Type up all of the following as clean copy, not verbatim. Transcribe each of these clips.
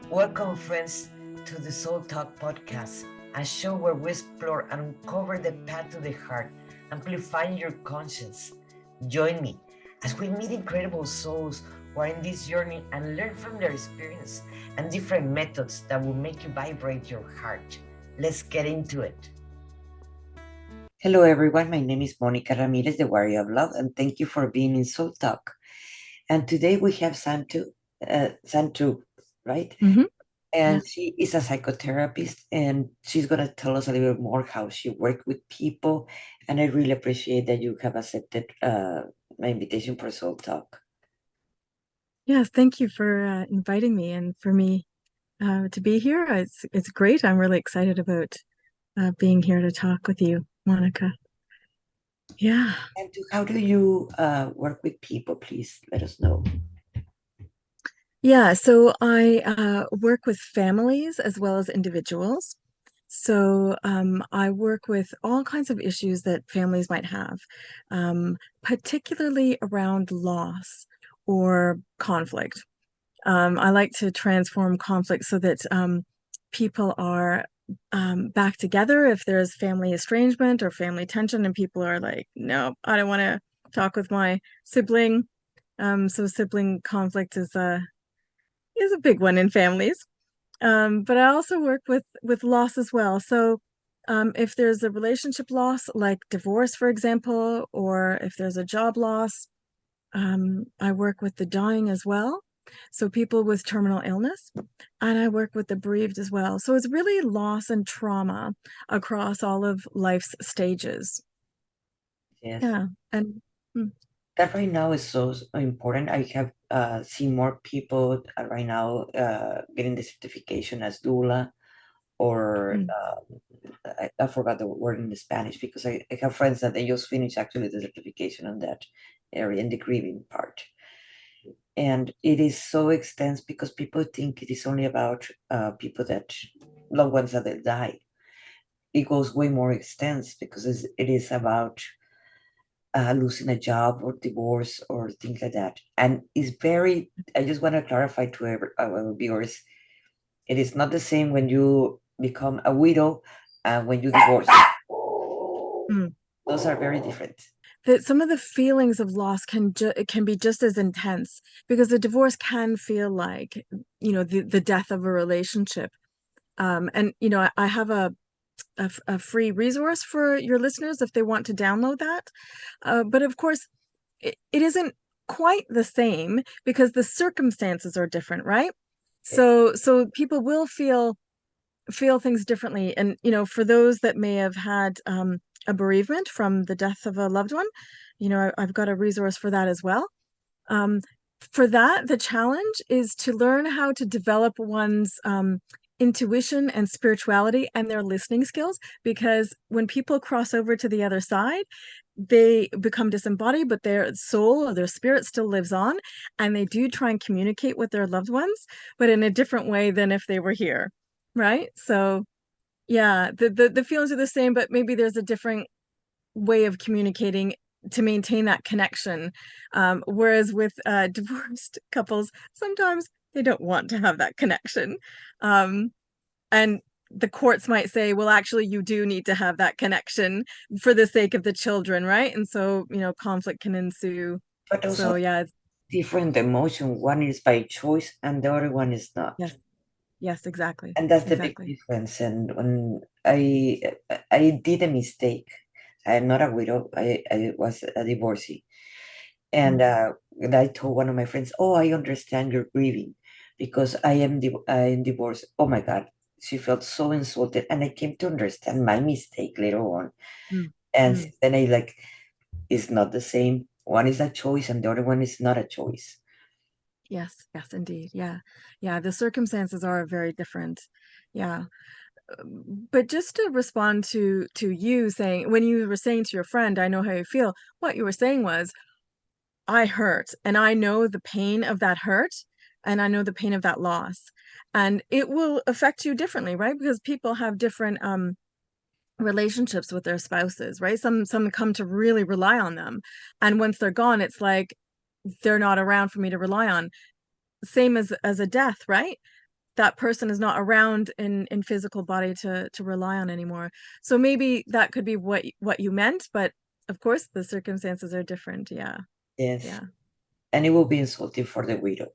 Welcome, friends, to the Soul Talk podcast, a show where we explore and uncover the path to the heart, amplifying your conscience. Join me as we meet incredible souls who are in this journey and learn from their experience and different methods that will make you vibrate your heart. Let's get into it. Hello, everyone. My name is Monica Ramirez, the Warrior of Love, and thank you for being in Soul Talk. And today we have Santou, right? Mm-hmm. And she is a psychotherapist, and she's going to tell us a little bit more how she works with people. And I really appreciate that you have accepted my invitation for Soul Talk. Yes, thank you for inviting me and for me to be here. It's great. I'm really excited about being here to talk with you, Monica. Yeah. And how do you work with people? Please let us know. Yeah, so I work with families as well as individuals. So I work with all kinds of issues that families might have, particularly around loss or conflict. I like to transform conflict so that people are back together if there's family estrangement or family tension, and people are like, no, I don't want to talk with my sibling. So sibling conflict is a big one in families. But I also work with loss as well. So if there's a relationship loss, like divorce, for example, or if there's a job loss, I work with the dying as well. So people with terminal illness, and I work with the bereaved as well. So it's really loss and trauma across all of life's stages. Yes. Yeah. And mm, That right now is so important. I have seen more people right now getting the certification as doula, or mm, I forgot the word in Spanish, because I have friends that they just finished actually the certification on that area in the grieving part. And it is so extensive because people think it is only about people that loved ones that died. It goes way more extensive because it is about losing a job or divorce or things like that. And it's very, I just want to clarify to our viewers, it is not the same when you become a widow and when you divorce. mm. Those are very different. That some of the feelings of loss can be just as intense, because the divorce can feel like, the death of a relationship. And I have a free resource for your listeners if they want to download that. But of course, it isn't quite the same because the circumstances are different, right? So people will feel things differently. And for those that may have had a bereavement from the death of a loved one, I've got a resource for that as well. Um, for that, the challenge is to learn how to develop one's intuition and spirituality and their listening skills, because when people cross over to the other side, they become disembodied, but their soul or their spirit still lives on, and they do try and communicate with their loved ones, but in a different way than if they were here, right? So yeah, the feelings are the same, but maybe there's a different way of communicating to maintain that connection. Whereas with divorced couples, sometimes they don't want to have that connection. Um, and the courts might say, well, actually, you do need to have that connection for the sake of the children, right? And so, conflict can ensue. But also So, yeah, different emotion. One is by choice and the other one is not. yes, yes, exactly, And that's the big exactly. difference. And when I did a mistake, I'm not a widow. I was a divorcee. And Mm, I told one of my friends, "Oh, I understand you're grieving because I am divorced." Oh my God, she felt so insulted, and I came to understand my mistake later on. mm, And mm. then I like, it's not the same. One is a choice, and the other one is not a choice. Yes, yes, indeed. Yeah. Yeah, the circumstances are very different. Yeah. But just to respond to you saying, when you were saying to your friend, I know how you feel, what you were saying was, I hurt and I know the pain of that hurt, and I know the pain of that loss. And it will affect you differently, right? Because people have different relationships with their spouses, right? Some come to really rely on them. And once they're gone, it's like they're not around for me to rely on. Same as a death, right? that person is not around in physical body to rely on anymore. So maybe that could be what you meant, but of course the circumstances are different. Yeah. Yes. Yeah. And it will be insulting for the widow.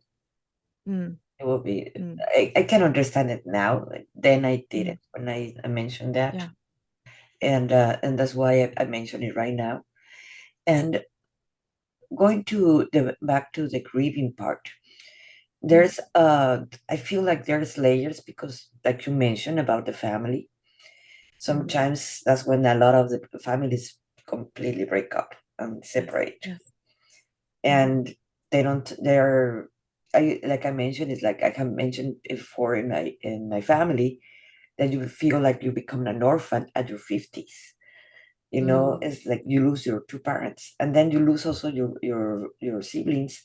Mm, It will be, mm, I can understand it now. Then I mm, didn't when I mentioned that. yeah. And that's why I mentioned it right now. And going to the back to the grieving part, Mm, there's I feel like there's layers because like you mentioned about the family. mm, Sometimes that's when a lot of the families completely break up and yes. separate. Yes. Mm, And they're I like I mentioned, it's like I have mentioned before in my family that you feel like you become an orphan at your 50s. mm, It's like you lose your two parents and then you lose also your siblings,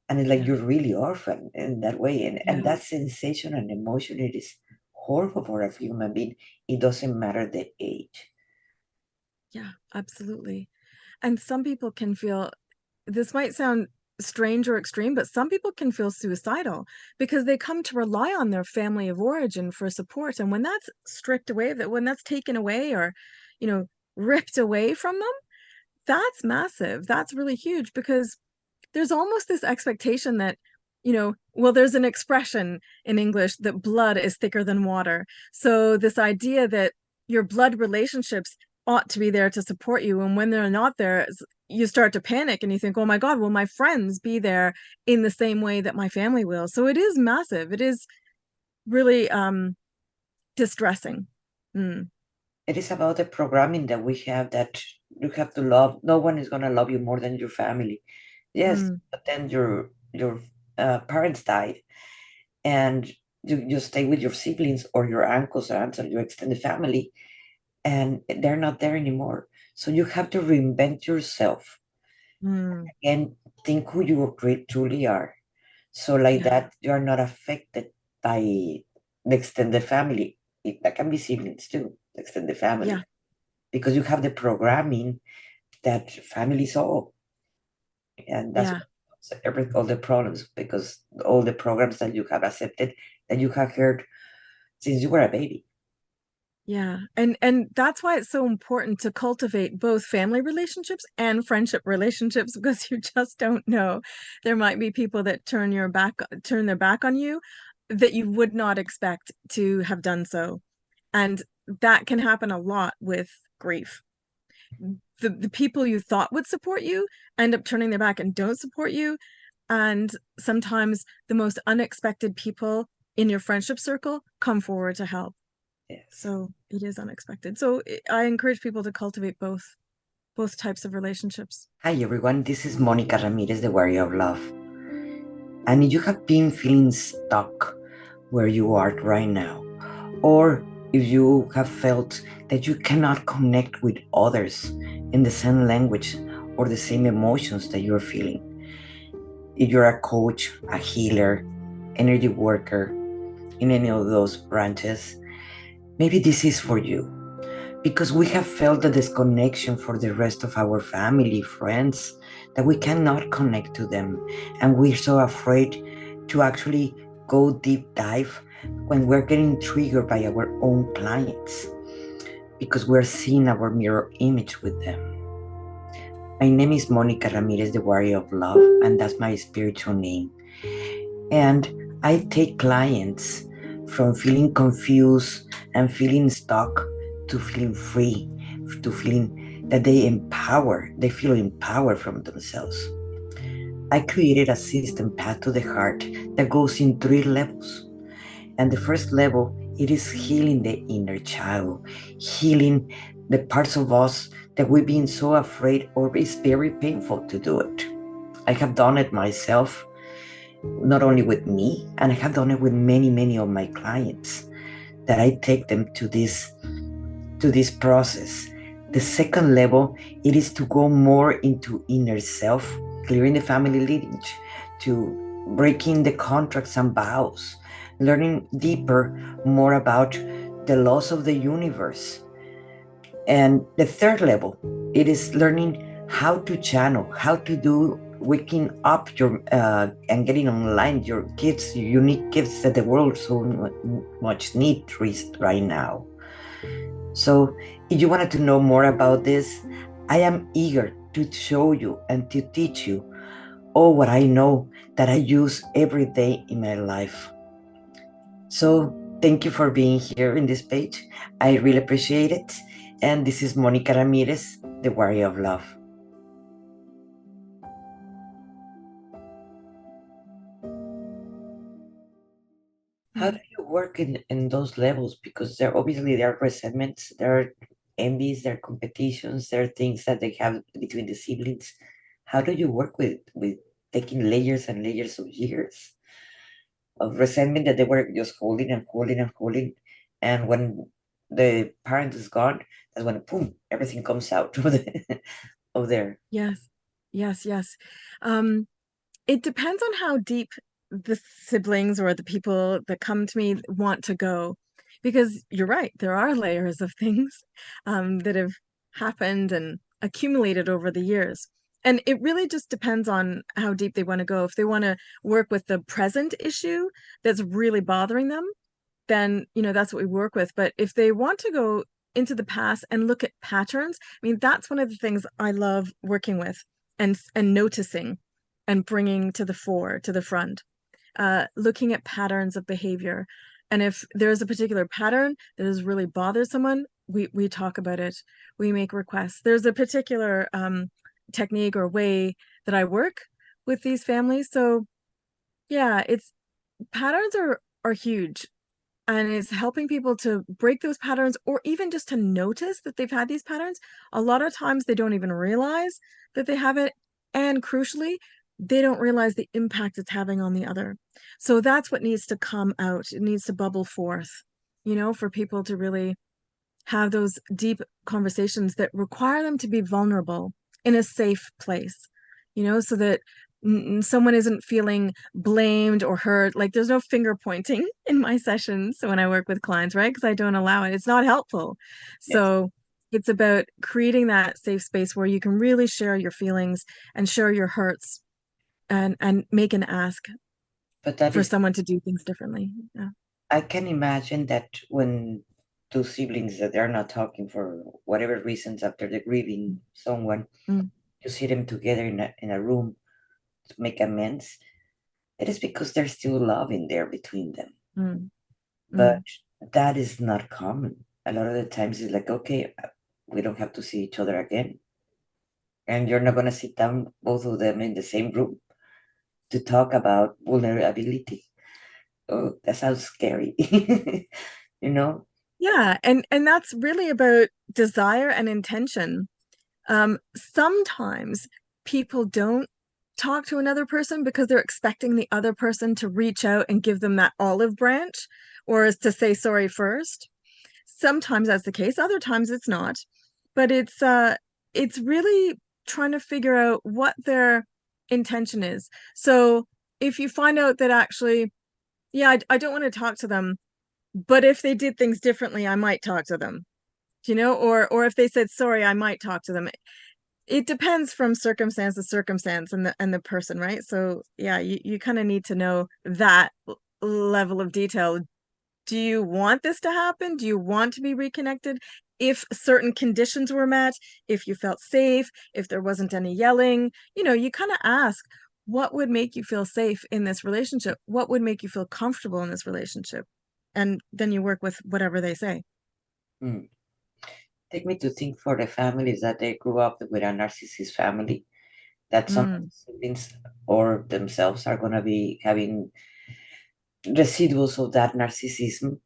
and it's like yeah. you're really orphan in that way. And Yeah. that sensation and emotion, it is horrible for a human being. It doesn't matter the age. Yeah, absolutely. And some people can feel, this might sound strange or extreme, but some people can feel suicidal because they come to rely on their family of origin for support. And when that's stripped away, that when that's taken away or, you know, ripped away from them, that's massive. That's really huge because there's almost this expectation that, well, there's an expression in English that blood is thicker than water. So this idea that your blood relationships ought to be there to support you. And when they're not there, you start to panic and you think, oh my God, will my friends be there in the same way that my family will? So it is massive. It is really distressing. Mm, It is about the programming that we have, that you have to love. No one is going to love you more than your family. Yes, mm, but then your parents died, and you stay with your siblings or your uncles or aunts or your extended family, and they're not there anymore. So you have to reinvent yourself mm, and think who you truly are. So like yeah, that, you are not affected by the extended family. That can be siblings too, the extended family, yeah, because you have the programming that family saw, and that's yeah. what all the problems, because all the programs that you have accepted, that you have heard since you were a baby. Yeah. And that's why it's so important to cultivate both family relationships and friendship relationships because you just don't know. There might be people that turn their back on you that you would not expect to have done so. And that can happen a lot with grief. The people you thought would support you end up turning their back and don't support you. And sometimes the most unexpected people in your friendship circle come forward to help. Yes. So it is unexpected. So I encourage people to cultivate both types of relationships. Hi everyone, this is Monica Ramirez, the Warrior of Love. And if you have been feeling stuck where you are right now, or if you have felt that you cannot connect with others in the same language or the same emotions that you're feeling, if you're a coach, a healer, energy worker in any of those branches, maybe this is for you. Because we have felt the disconnection for the rest of our family, friends, that we cannot connect to them. And we're so afraid to actually go deep dive when we're getting triggered by our own clients, because we're seeing our mirror image with them. My name is Monica Ramirez, the Warrior of Love, and that's my spiritual name. And I take clients from feeling confused and feeling stuck to feeling free, to feeling that they feel empowered from themselves. I created a system, Path to the Heart, that goes in 3 levels. And the first level, it is healing the inner child, healing the parts of us that we've been so afraid, or it's very painful to do it. I have done it myself, not only with me, and I have done it with many of my clients, that I take them to this process. The second level, it is to go more into inner self, clearing the family lineage, to breaking the contracts and vows, learning deeper more about the laws of the universe. And the third level, it is learning how to channel, how to do waking up your and getting online your gifts, your unique gifts that the world so much needs right now. So, if you wanted to know more about this, I am eager to show you and to teach you all what I know that I use every day in my life. So, thank you for being here in this page. I really appreciate it. And this is Monica Ramirez, the Warrior of Love. How do you work in those levels? Because there are resentments, there are envies, there are competitions, there are things that they have between the siblings. How do you work with taking layers and layers of years of resentment that they were just holding and holding and holding, and when the parent is gone, that's when boom, everything comes out of of there. Yes, yes, yes. It depends on how deep the siblings or the people that come to me want to go. Because you're right, there are layers of things that have happened and accumulated over the years. And it really just depends on how deep they want to go. If they want to work with the present issue that's really bothering them, then, that's what we work with. But if they want to go into the past and look at patterns, I mean, that's one of the things I love working with and noticing and bringing to the fore, to the front, looking at patterns of behavior. And if there's a particular pattern that has really bothered someone, we talk about it. We make requests. There's a particular technique or way that I work with these families. So yeah, it's patterns are huge, and it's helping people to break those patterns or even just to notice that they've had these patterns. A lot of times they don't even realize that they have it. And crucially, they don't realize the impact it's having on the other. So that's what needs to come out. It needs to bubble forth, for people to really have those deep conversations that require them to be vulnerable in a safe place, so that someone isn't feeling blamed or hurt. Like there's no finger pointing in my sessions when I work with clients, right? Because I don't allow it. It's not helpful. Yes, So it's about creating that safe space where you can really share your feelings and share your hurts and make an ask but that for is, someone to do things differently. Yeah. I can imagine that when two siblings that they're not talking for whatever reasons after the grieving someone, Mm, you see them together in a room to make amends. It is because there's still love in there between them. mm, But mm, that is not common. A lot of the times it's like, okay, we don't have to see each other again. And you're not going to sit down, both of them in the same room, to talk about vulnerability. Oh, that sounds scary. You know? yeah, and that's really about desire and intention. Sometimes people don't talk to another person because they're expecting the other person to reach out and give them that olive branch or is to say sorry first. Sometimes that's the case, other times it's not. But it's really trying to figure out what their intention is. So if you find out that actually, yeah, I don't want to talk to them, but if they did things differently, I might talk to them, or if they said sorry, I might talk to them. It depends from circumstance to circumstance and the person, right? So yeah, you kind of need to know that level of detail. Do you want this to happen? Do you want to be reconnected? If certain conditions were met, if you felt safe, if there wasn't any yelling, you kind of ask, what would make you feel safe in this relationship? What would make you feel comfortable in this relationship? And then you work with whatever they say. Hmm. Take me to think for the families that they grew up with a narcissist family, that some of Mm, the siblings or themselves are going to be having residuals of that narcissism.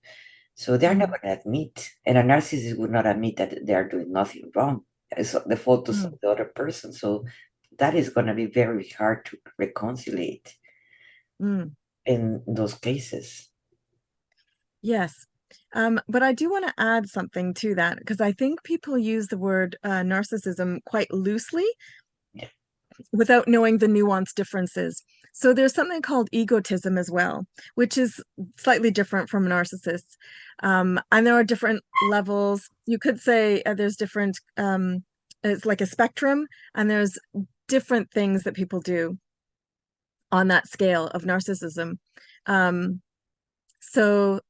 So they're not mm, going to admit, and a narcissist would not admit that they are doing nothing wrong. It's the fault of mm, the other person. So that is going to be very hard to reconcile mm. in those cases. Yes. But I do want to add something to that because I think people use the word narcissism quite loosely Yeah. without knowing the nuanced differences. So there's something called egotism as well, which is slightly different from narcissists. And there are different levels. You could say there's different, it's like a spectrum, and there's different things that people do on that scale of narcissism. Um, so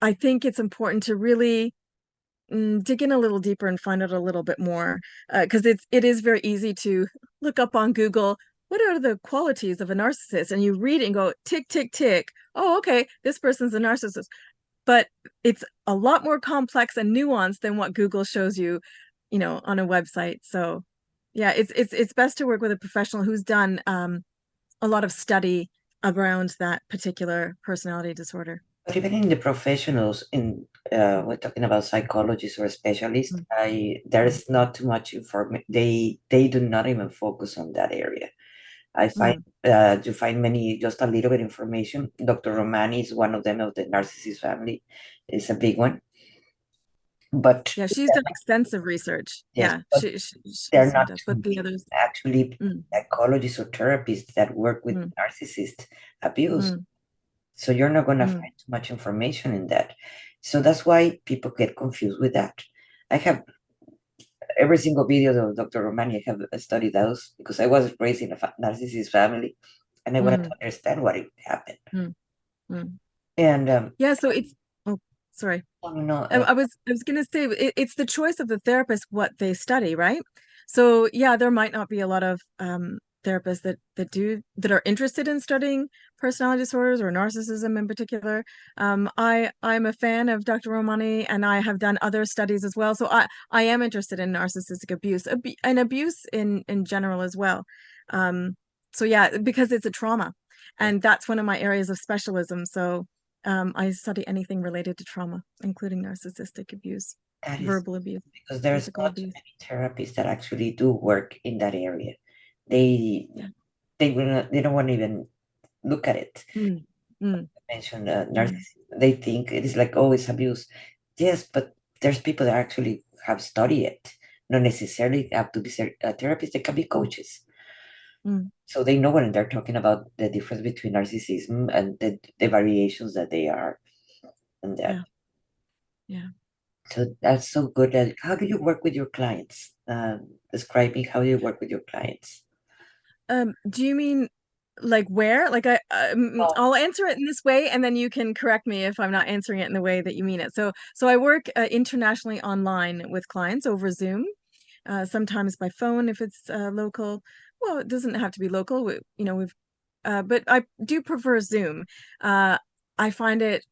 I think it's important to really dig in a little deeper and find out a little bit more, because it is very easy to look up on Google, what are the qualities of a narcissist? And you read it and go, tick, tick, tick. Oh, okay, this person's a narcissist. But it's a lot more complex and nuanced than what Google shows you, on a website. So yeah, it's best to work with a professional who's done a lot of study around that particular personality disorder. But even in the professionals, in we're talking about psychologists or specialists, Mm, there's not too much information. They do not even focus on that area. I find mm. you find many just a little bit information. Dr. Romani is one of them of the narcissist family. It's a big one, but Yeah, she's done extensive research. yes, Yeah, but she's they're in not depth. too But the big. others, Actually, mm, psychologists or therapists that work with mm, narcissist abuse. mm, So you're not going to mm, find too much information in that. So that's why people get confused with that. I have every single video of Dr. Romani, I have studied those because I was raised in a narcissist family and I wanted to mm, understand what it happened. mm, mm. And Yeah, so it's oh, sorry. no, no, no, I was gonna say it's the choice of the therapist what they study, right? So yeah, there might not be a lot of therapists that are interested in studying personality disorders or narcissism in particular. I'm a fan of Dr. Romani, and I have done other studies as well. So I am interested in narcissistic abuse, and abuse in general as well. Um, so yeah, because it's a trauma, and that's one of my areas of specialism. So I study anything related to trauma, including narcissistic abuse, that is verbal abuse, because there's physical not too abuse. many therapists that actually do work in that area. They Yeah. they don't want to even look at it. Mm, mm, Mention mm, narcissism. They think it is like always abuse. Yes, but there's people that actually have studied it. Not necessarily have to be therapists. They can be coaches. mm. So they know when they're talking about the difference between narcissism and the variations that they are and that. Yeah, yeah. So that's so good. How do you work with your clients? Describing how you work with your clients. Do you mean like where? Like Oh, I'll answer it in this way, and then you can correct me if I'm not answering it in the way that you mean it. So I work internationally online with clients over Zoom, sometimes by phone if it's local. Well, it doesn't have to be local. But I do prefer Zoom. Uh, I find it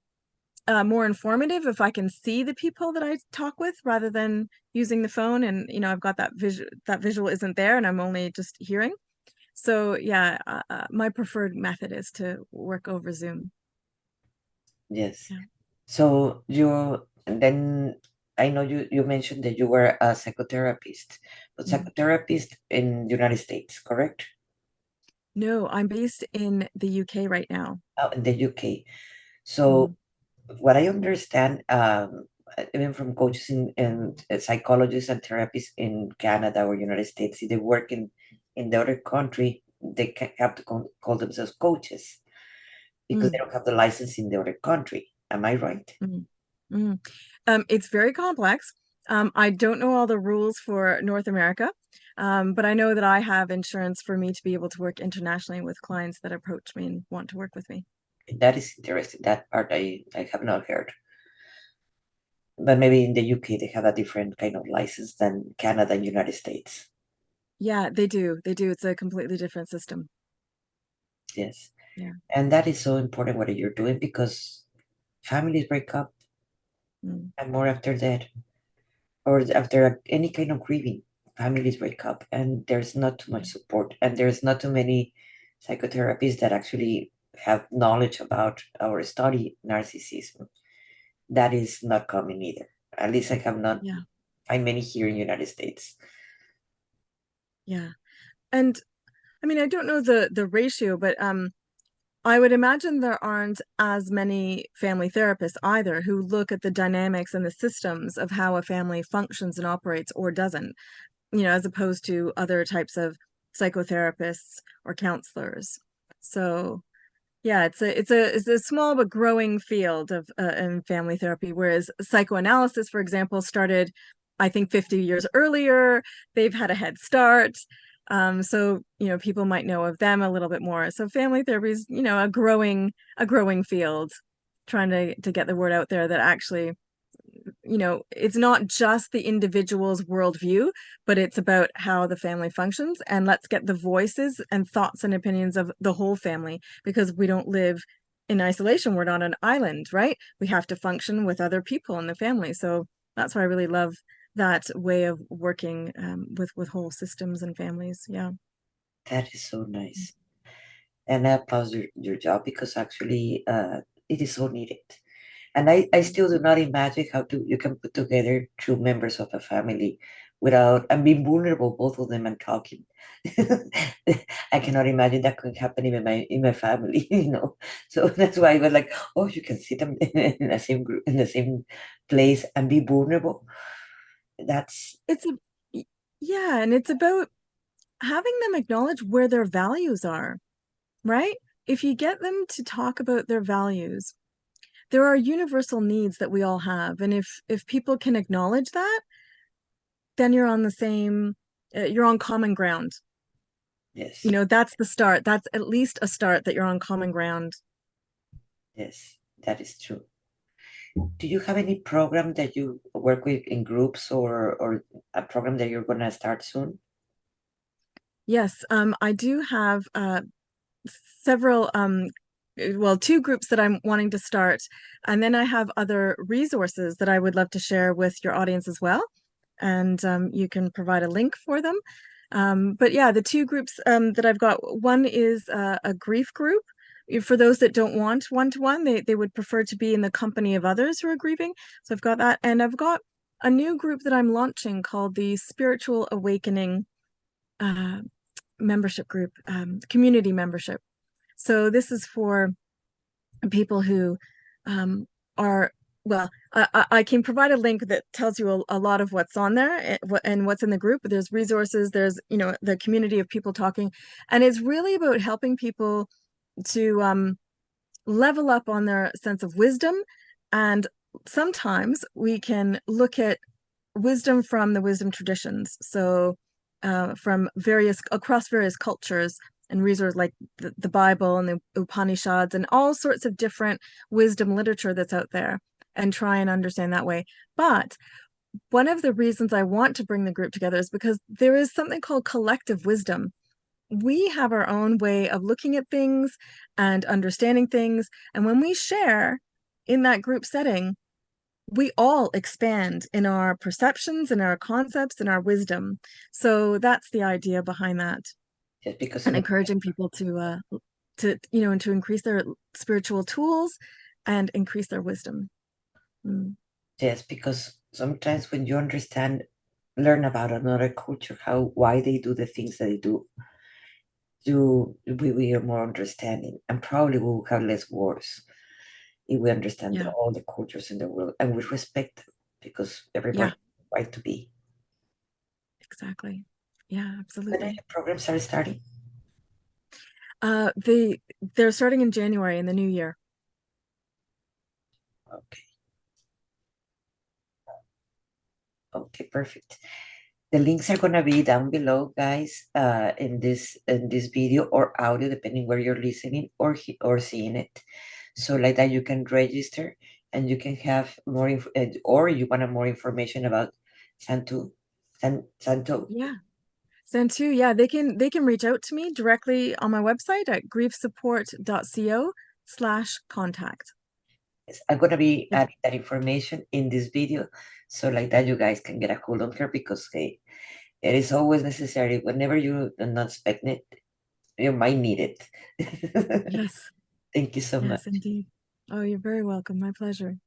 more informative if I can see the people that I talk with rather than using the phone, and I've got that visual isn't there and I'm only just hearing. So yeah, my preferred method is to work over Zoom. yes. Yeah. So you and then I know you mentioned that you were a psychotherapist, but Mm. psychotherapist in the United States, correct? No, I'm based in the UK right now. Oh, in the UK. So Mm, what I understand, even from coaches and psychologists and therapists in Canada or United States, if they work in the other country, they have to call themselves coaches because they mm, don't have the license in the other country. Am I right? mm, mm. It's very complex. I don't know all the rules for North America, but I know that I have insurance for me to be able to work internationally with clients that approach me and want to work with me. That is interesting. That part I have not heard. But maybe in the UK they have a different kind of license than Canada and United States. Yeah, they do. They do. It's a completely different system. Yes. Yeah. And that is so important what you're doing because families break up Mm, and more after that. Or after any kind of grieving, families break up and there's not too much yeah. support and there's not too many psychotherapists that actually have knowledge about our study narcissism. That is not common either. At least I have not Yeah. find many here in the United States. Yeah. And I mean, I don't know the ratio, but I would imagine there aren't as many family therapists either who look at the dynamics and the systems of how a family functions and operates or doesn't, as opposed to other types of psychotherapists or counselors. So, yeah, it's a small but growing field of in family therapy, whereas psychoanalysis, for example, started, I think, 50 years earlier. They've had a head start. So, people might know of them a little bit more. So family therapy is, a growing field, trying to get the word out there that actually, it's not just the individual's worldview, but it's about how the family functions. And let's get the voices and thoughts and opinions of the whole family, because we don't live in isolation. We're not an island, right? We have to function with other people in the family. So that's why I really love that way of working, with whole systems and families. Yeah. That is so nice. And I applaud your job because actually it is so needed. And I still do not imagine how you can put together two members of a family without and being vulnerable, both of them, and talking. I cannot imagine that could happen in my family, So that's why I was like, oh, you can sit them in the same group, in the same place, and be vulnerable. That's It's a, yeah, and it's about having them acknowledge where their values are, right? If you get them to talk about their values, there are universal needs that we all have. And if people can acknowledge that, then you're on common ground. yes, That's the start. That's at least a start, that you're on common ground. yes, that is true. Do you have any program that you work with in groups or a program that you're gonna start soon? Yes, I do have several well, two groups that I'm wanting to start, and then I have other resources that I would love to share with your audience as well. And you can provide a link for them. But yeah, the two groups that I've got, one is a grief group. For those that don't want one-to-one, they would prefer to be in the company of others who are grieving. So I've got that. And I've got a new group that I'm launching called the Spiritual Awakening uh, membership group, community membership. So this is for people who are, well, I can provide a link that tells you a lot of what's on there, and what's in the group. There's resources, there's, the community of people talking, and it's really about helping people to level up on their sense of wisdom. And sometimes we can look at wisdom from the wisdom traditions. So from across various cultures and resources like the Bible and the Upanishads and all sorts of different wisdom literature that's out there, and try and understand that way. But one of the reasons I want to bring the group together is because there is something called collective wisdom. We have our own way of looking at things and understanding things. And when we share in that group setting, we all expand in our perceptions and our concepts and our wisdom. So that's the idea behind that, Yes, because and encouraging people and to increase their spiritual tools and increase their wisdom. Mm. yes, because sometimes when you learn about another culture, why they do the things that they do, we are more understanding, and probably we will have less wars if we understand Yeah, all the cultures in the world and we respect them because everybody yeah, has the right to be. exactly. Yeah, When are absolutely. your programs are starting? They're starting in January in the new year. Okay, okay, perfect. The links are gonna be down below, guys, in this video or audio, depending where you're listening or seeing it. So like that, you can register and you can have or you want more information about Santou, Santo. Yeah. Santou, yeah, they can reach out to me directly on my website at griefsupport.co/contact. Yes, I'm gonna be adding that information in this video, so like that, you guys can get a hold on her because hey, it is always necessary whenever you are not expecting it, you might need it. Yes, Thank you so much. yes, indeed. Oh, you're very welcome. My pleasure.